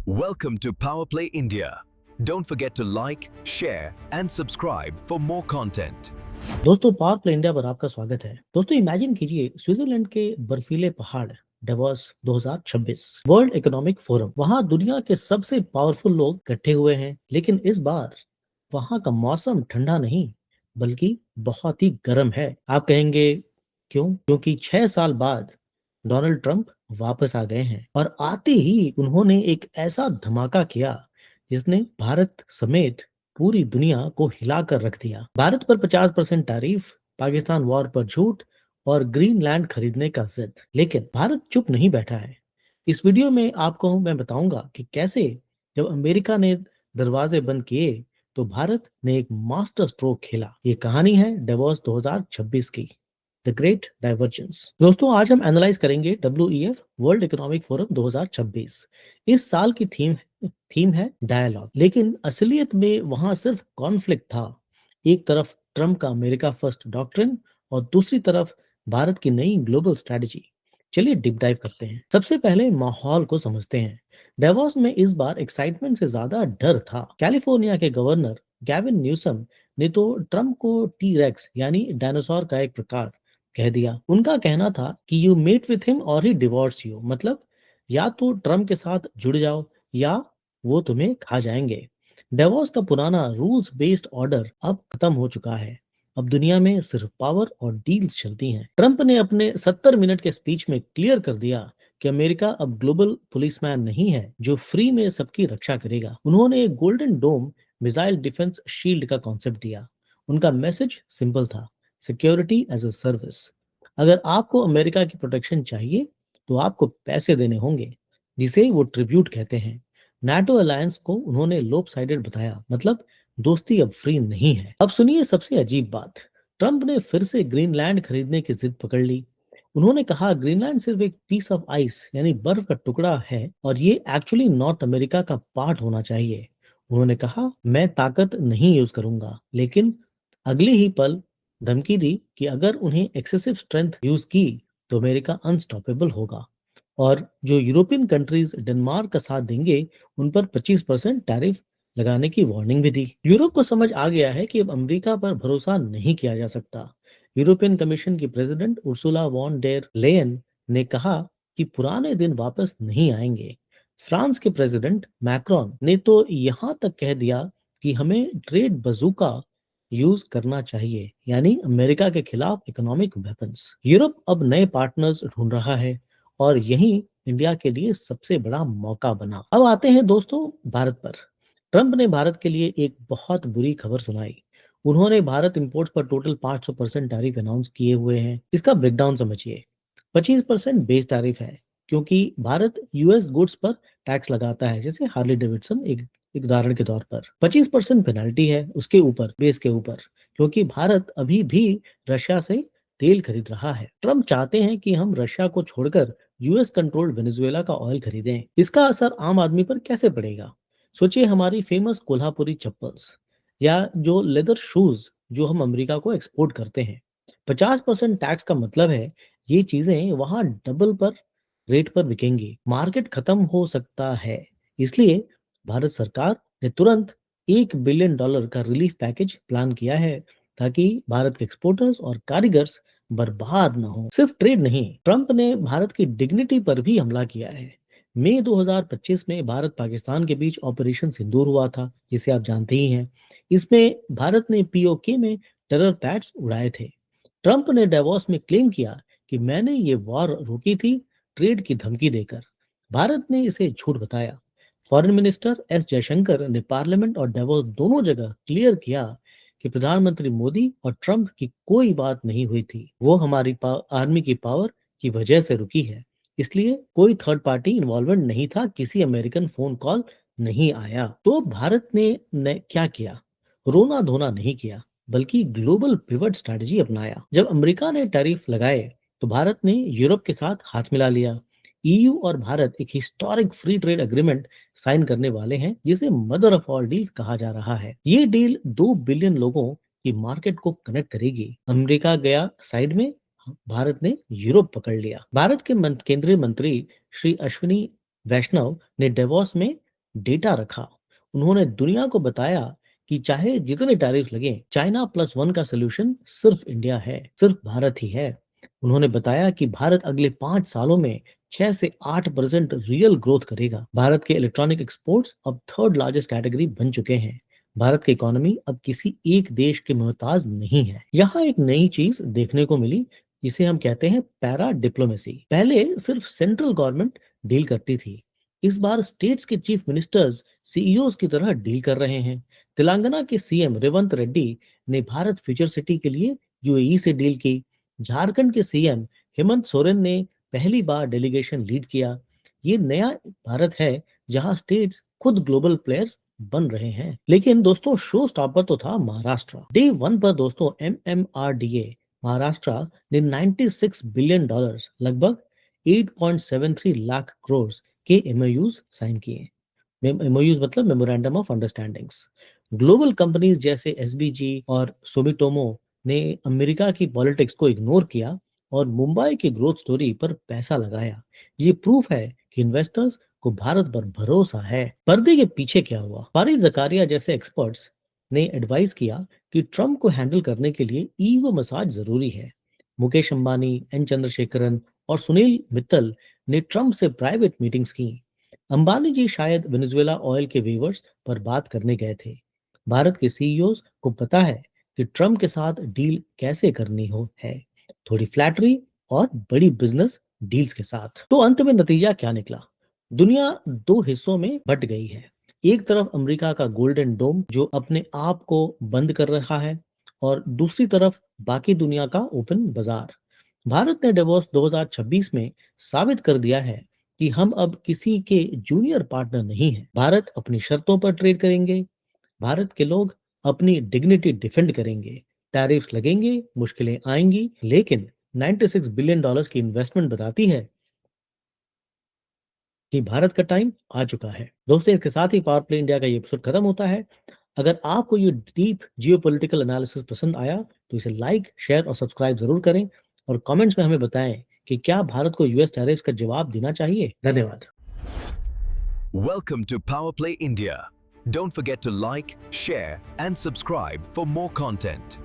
Welcome to Power Play India. Don't forget to like, share and subscribe for more content. दोस्तों power play India पर आपका स्वागत है। दोस्तों इमेजिन कीजिए स्विट्जरलैंड के बर्फीले पहाड़, डेवोस 2026 वर्ल्ड इकोनॉमिक फोरम। वहां दुनिया के सबसे पावरफुल लोग इकट्ठे हुए हैं, लेकिन इस बार वहां का मौसम ठंडा नहीं बल्कि बहुत ही गर्म है। आप कहेंगे क्यों? क्योंकि 6 साल बाद डोनाल्ड ट्रंप वापस आ गए हैं और आते ही उन्होंने एक ऐसा धमाका किया जिसने भारत समेत पूरी दुनिया को हिलाकर रख दिया। भारत पर 50% टैरिफ, पाकिस्तान वॉर पर झूठ और ग्रीनलैंड खरीदने का जिद। लेकिन भारत चुप नहीं बैठा है। इस वीडियो में आपको मैं बताऊंगा कि कैसे जब अमेरिका ने दरवाजे बंद किए तो भारत ने एक मास्टर स्ट्रोक खेला। ये कहानी है डेवोस 2026 की, द ग्रेट डाइवर्जेंस। दोस्तों आज हम एनालाइज करेंगे WEF वर्ल्ड इकोनॉमिक फोरम 2026। इस साल की थीम है डायलॉग, लेकिन असलियत में वहां सिर्फ कॉन्फ्लिक्ट था। एक तरफ ट्रम्प का अमेरिका फर्स्ट डॉक्ट्रिन और दूसरी तरफ भारत की नई ग्लोबल स्ट्रेटजी। चलिए डीप डाइव करते हैं। सबसे पहले माहौल को समझते हैं। डेवोस में इस बार एक्साइटमेंट से ज्यादा डर था। कैलिफोर्निया के गवर्नर गैविन न्यूसम ने तो ट्रम्प को टी रेक्स यानी डायनासोर का एक प्रकार कह दिया। उनका कहना था कि यू मेट विथ हिम और ही डिवोर्स यू, मतलब या तो ट्रम्प के साथ जुड़ जाओ या वो तुम्हें खा जाएंगे। डेवोस का पुराना रूल्स बेस्ड ऑर्डर अब खत्म हो चुका है। अब दुनिया में सिर्फ पावर और डील्स चलती हैं। ट्रंप ने अपने 70 मिनट के स्पीच में क्लियर कर दिया कि अमेरिका अब ग्लोबल पुलिसमैन नहीं है जो फ्री में सबकी रक्षा करेगा। उन्होंने एक golden dome missile defense shield का कॉन्सेप्ट दिया। उनका मैसेज सिंपल था, सिक्योरिटी एज अ सर्विस। अगर आपको अमेरिका की प्रोटेक्शन चाहिए तो आपको पैसे देने होंगे, जिसे वो ट्रिब्यूट कहते हैं। नाटो अलायंस को उन्होंने लोप साइडेड बताया, मतलब दोस्ती अब फ्री नहीं है। अब सुनिए सबसे अजीब बात। ट्रंप ने फिर से ग्रीनलैंड खरीदने की जिद पकड़ ली। उन्होंने कहा ग्रीनलैंड सिर्फ एक पीस ऑफ आइस यानी बर्फ का टुकड़ा है और ये एक्चुअली नॉर्थ अमेरिका का पार्ट होना चाहिए। उन्होंने कहा मैं ताकत नहीं यूज करूंगा, लेकिन अगले ही पल धमकी दी कि अगर उन्हें एक्सेसिव स्ट्रेंथ यूज की तो अमेरिका अनस्टॉपेबल होगा। और जो यूरोपियन कंट्रीज डेनमार्क का साथ देंगे उन पर 25% टैरिफ लगाने की वार्निंग भी दी। यूरोप को समझ आ गया है कि अब अमेरिका पर भरोसा नहीं किया जा सकता। यूरोपियन कमीशन की president Ursula von der Leyen ने कहा कि पुराने दिन वापस नहीं आएंगे। फ्रांस के प्रेसिडेंट मैक्रोन ने तो यहाँ तक कह दिया कि हमें ट्रेड बजूका यूज करना चाहिए, यानी अमेरिका के खिलाफ इकोनॉमिक वेपन्स। यूरोप अब नए पार्टनर्स ढूंढ रहा है और यही इंडिया के लिए सबसे बड़ा मौका बना। अब आते हैं दोस्तों भारत पर। ट्रंप ने भारत के लिए एक बहुत बुरी खबर सुनाई। उन्होंने भारत इंपोर्ट्स पर टोटल 500% टैरिफ अनाउंस किए हुए हैं। इसका ब्रेकडाउन समझिए। 25% बेस टैरिफ है क्योंकि भारत यूएस गुड्स पर टैक्स लगाता है, जैसे हार्ली डेविडसन एक उदाहरण के तौर पर। 25% पेनल्टी है उसके ऊपर, बेस के ऊपर, क्योंकि भारत अभी भी रशिया से तेल खरीद रहा है। ट्रंप चाहते हैं कि हम रशिया को छोड़कर यूएस कंट्रोल्ड वेनेजुएला का ऑयल खरीदें। इसका असर आम आदमी पर कैसे पड़ेगा? सोचिए हमारी फेमस कोल्हापुरी चप्पल्स या जो लेदर शूज जो हम अमेरिका को एक्सपोर्ट करते हैं। 50% टैक्स का मतलब है ये चीजें वहां डबल पर रेट पर बिकेंगी। मार्केट खत्म हो सकता है। इसलिए भारत सरकार ने तुरंत $1 बिलियन का रिलीफ पैकेज प्लान किया है ताकि भारत के एक्सपोर्टर्स और कारीगर्स बर्बाद न हो। सिर्फ ट्रेड नहीं, ट्रंप ने भारत की डिग्निटी पर भी हमला किया है। मई 2025 में भारत पाकिस्तान के बीच ऑपरेशन सिंदूर हुआ था, जिसे आप जानते ही हैं। इसमें भारत ने पीओके में टेरर पैड्स उड़ाए थे। ट्रंप ने डेवोस में क्लेम किया कि मैंने ये वॉर रोकी थी ट्रेड की धमकी देकर। भारत ने इसे झूठ बताया। फॉरेन मिनिस्टर एस जयशंकर ने पार्लियामेंट और डेवोस दोनों जगह क्लियर किया कि प्रधानमंत्री मोदी और ट्रंप की कोई बात नहीं हुई थी, वो हमारी आर्मी की पावर की वजह से रुकी है। इसलिए कोई थर्ड पार्टी इन्वॉल्वमेंट नहीं था, किसी अमेरिकन फोन कॉल नहीं आया। तो भारत ने क्या किया? रोना धोना नहीं किया, बल्कि ग्लोबल पिवट स्ट्रैटेजी अपनाया। जब अमेरिका ने टैरिफ लगाए तो भारत ने यूरोप के साथ हाथ मिला लिया। ईयू और भारत एक historic free trade agreement sign करने वाले हैं, जिसे मदर ऑफ ऑल डील्स कहा जा रहा है। ये डील 2 बिलियन लोगों की मार्केट को कनेक्ट करेगी। अमेरिका गया साइड में, भारत ने यूरोप पकड़ लिया। भारत के केंद्रीय मंत्री श्री अश्विनी वैष्णव ने डेवोस में डेटा रखा। उन्होंने दुनिया को बताया कि चाहे जितने टैरिफ लगे, चाइना प्लस वन का सोल्यूशन सिर्फ इंडिया है, सिर्फ भारत ही है। उन्होंने बताया कि भारत अगले 5 सालों में 6 से 8% रियल ग्रोथ करेगा। भारत के इलेक्ट्रॉनिक एक्सपोर्ट्स अब थर्ड लार्जेस्ट कैटेगरी बन चुके हैं। भारत की इकोनॉमी अब किसी एक देश के मोहताज नहीं है। यहाँ एक नई चीज देखने को मिली, जिसे हम कहते हैं पैरा डिप्लोमेसी। पहले सिर्फ सेंट्रल गवर्नमेंट डील करती थी, इस बार स्टेट्स के चीफ मिनिस्टर्स सीईओज की तरह डील कर रहे हैं। तेलंगाना के सीएम रेवंत रेड्डी ने भारत फ्यूचर सिटी के लिए यूएई से डील की। झारखंड के सीएम हेमंत सोरेन ने पहली बार डेलीगेशन लीड किया। ये नया भारत है जहां स्टेट्स खुद ग्लोबल प्लेयर्स बन रहे हैं। लेकिन दोस्तों, शो स्टॉपर तो था महाराष्ट्र। डे वन पर दोस्तों एमएमआरडीए महाराष्ट्र ने $96 बिलियन, लगभग 8.73 लाख करोड़ के एमओयूज साइन किए। एमओयूज मतलब memorandum of understandings. Global companies जैसे एसबीजी और सोमिटोमो ने अमेरिका की पॉलिटिक्स को इग्नोर किया और मुंबई की ग्रोथ स्टोरी पर पैसा लगाया। ये प्रूफ है कि इन्वेस्टर्स को भारत पर भरोसा है। पर्दे के पीछे क्या हुआ? फारिद जकारिया जैसे एक्सपर्ट्स ने एडवाइस किया कि ट्रम्प को हैंडल करने के लिए ईगो मसाज जरूरी है। मुकेश अंबानी, एन चंद्रशेखरन और सुनील मित्तल ने ट्रम्प से प्राइवेट मीटिंग्स की। अंबानी जी शायद वेनेजुएला ऑयल के वीवर्स पर बात करने गए थे। भारत के सीईओज को पता है कि ट्रम्प के साथ डील कैसे करनी हो है, थोड़ी फ्लैटरी और बड़ी बिजनेस डील्स के साथ। तो अंत में नतीजा क्या निकला? दुनिया दो हिस्सों में बट गई है। एक तरफ अमेरिका का गोल्डन डोम जो अपने आप को बंद कर रहा है, और दूसरी तरफ बाकी दुनिया का ओपन बाजार। भारत ने डिवोर्स 2026 में साबित कर दिया है कि हम अब किसी के जूनियर पार्टनर नहीं हैं। भारत अपनी शर्तों पर ट्रेड करेंगे, भारत के लोग अपनी डिग्निटी डिफेंड करेंगे। टैरिफ्स लगेंगे, मुश्किलें आएंगी, लेकिन $96 बिलियन की इन्वेस्टमेंट बताती है कि भारत का टाइम आ चुका है। दोस्तों, इसके साथ ही पावर प्ले इंडिया का ये एपिसोड खत्म होता है। अगर आपको ये डीप जियोपॉलिटिकल एनालिसिस पसंद आया तो इसे लाइक, शेयर और सब्सक्राइब जरूर करें, और कमेंट्स में हमें बताएं कि क्या भारत को यूएस टैरिफ्स का जवाब देना चाहिए। धन्यवाद। Welcome to Power Play India. Don't forget to like, share, and subscribe for more content.